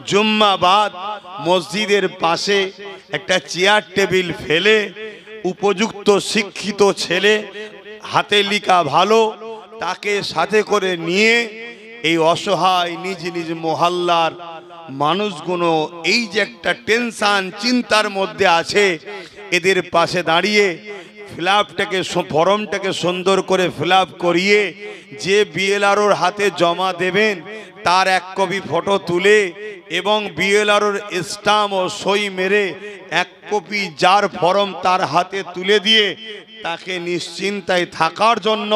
জুম্মাবাদ মসজিদের পাশে একটা চেয়ার টেবিল ফেলে উপযুক্ত শিক্ষিত ছেলে, হাতে লেখা ভালো, তাকে সাথে করে নিয়ে এই অসহায় নিজ নিজ মহল্লার মানুষগুলো এই যে একটা টেনশন চিন্তার মধ্যে আছে, এদের পাশে দাঁড়িয়ে ফর্মটাকে সুন্দর করে ফিল আপ করিয়ে যে বিএলআরওর হাতে জমা দেবেন তার এক কপি ফটো তুলে এবং বিএলআরওর স্টাম্প ও সই মেরে এক কপি যার ফর্ম তার হাতে তুলে দিয়ে তাকে নিশ্চিন্তায় থাকার জন্য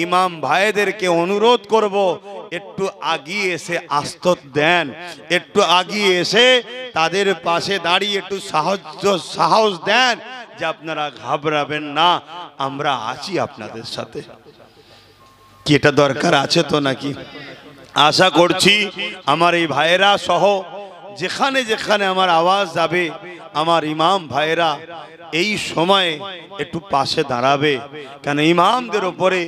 ইমাম ভাইদেরকে অনুরোধ করব, একটু আগিয়ে এসে আস্তত দেন, একটু আগিয়ে এসে তাদের পাশে দাঁড়িয়ে একটু সাহস দেন যে আপনারা ঘাবড়াবেন না, আমরা আছি আপনাদের সাথে। কি এটা দরকার আছে তো নাকি? আশা করছি আমার এই ভাইয়েরা সহ যেখানে যেখানে আমার আওয়াজ যাবে আমার ইমাম ভাইয়েরা এই সময়ে একটু পাশে দাঁড়াবে, কেন ইমামদের উপরে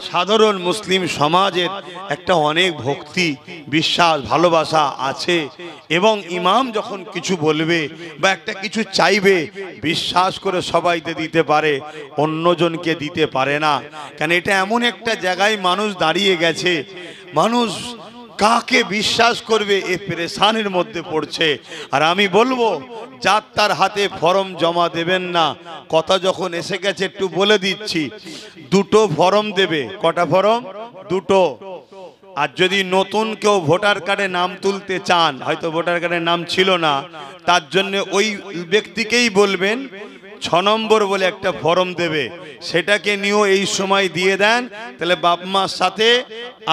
সাধারণ মুসলিম সমাজের একটা অনেক ভক্তি, বিশ্বাস, ভালোবাসা আছে এবং ইমাম যখন কিছু বলবে বা একটা কিছু চাইবে বিশ্বাস করে সবাইকে দিতে পারে, অন্যজনকে দিতে পারে না। কেন এটা এমন একটা জায়গায় মানুষ দাঁড়িয়ে গেছে, মানুষ কাকে বিশ্বাস করবে এ পেরেশানির মধ্যে পড়ছে। আর আমি বলবো যার তার হাতে ফর্ম জমা দেবেন না। কথা যখন এসে গেছে একটু বলে দিচ্ছি, দুটো ফর্ম দেবে। কটা ফর্ম? দুটো। আর যদি নতুন কেউ ভোটার কার্ডে নাম তুলতে চান, হয়তো ভোটার কার্ডে নাম ছিল না, তার জন্য ওই ব্যক্তিকেই বলবেন 6 নম্বর বলে একটা ফর্ম দেবে, সেটাকে নিয়েও এই সময় দিয়ে দেন, তাহলে বাপ মার সাথে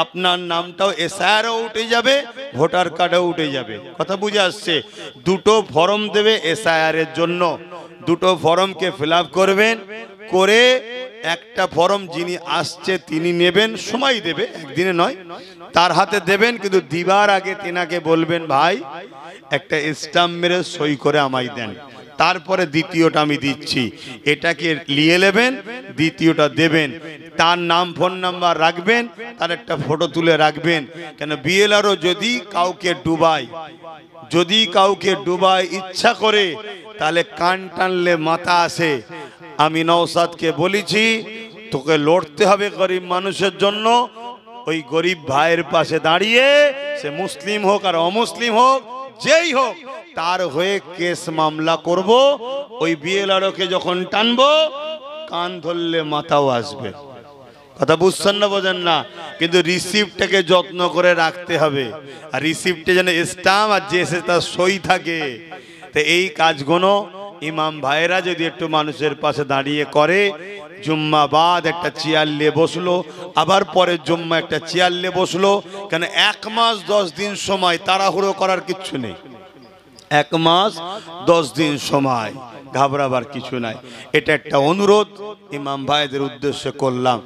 আপনার নামটাও এসআইআরও উঠে যাবে, ভোটার কার্ডেও উঠে যাবে। কথা বুঝে আসছে? দুটো ফর্ম দেবে এসআইআর এর জন্য, দুটো ফর্মকে ফিল আপ করবেন, করে একটা ফর্ম যিনি আসছে তিনি নেবেন, সময় দেবে, একদিনে নয়, তার হাতে দেবেন, কিন্তু দিবার আগে তেনাকে বলবেন ভাই একটা স্টাম্প মেরে সই করে আমায় দেন, তারপরে দ্বিতীয়টা আমি দিচ্ছি, এটাকে নিয়ে নেবেন, দ্বিতীয়টা দেবেন, তার নাম ফোন নাম্বার রাখবেন, তার একটা ফটো তুলে রাখবেন। কেন বিএলআরও যদি কাউকে ডুবায় ইচ্ছা করে তাহলে কান টানলে মাথা আসে। আমি নওশাদকে বলেছি তোকে লড়তে হবে গরিব মানুষের জন্য, ওই গরিব ভাইয়ের পাশে দাঁড়িয়ে সে মুসলিম হোক আর অমুসলিম হোক যেই হোক তার হয়ে কেস মামলা করব। ওই বিএলআরওকে যখন টানবো কান ধরলে মাথাও আসবে। কথা বুঝছেন না? বোঝেন না? কিন্তু রিসিপ্টটাকে যত্ন করে রাখতে হবে, আর রিসিপ্টে যেন স্টাম্প আর যে তার সই থাকে। তো এই কাজগুলো ইমাম ভাইরা যদি একটু মানুষের পাশে দাঁড়িয়ে করে, জুম্মাবাদ একটা চেয়ার নিয়ে বসলো, আবার পরের জুম্মা একটা চেয়ার নিয়ে বসলো, কেন 1 মাস 10 দিন সময়, তাড়াহুড়ো করার কিচ্ছু নেই। 1 মাস 10 দিন সময়, ঘাবড়াবার কিছু নাই। এটা একটা অনুরোধ ইমাম ভাইদের উদ্দেশ্যে করলাম।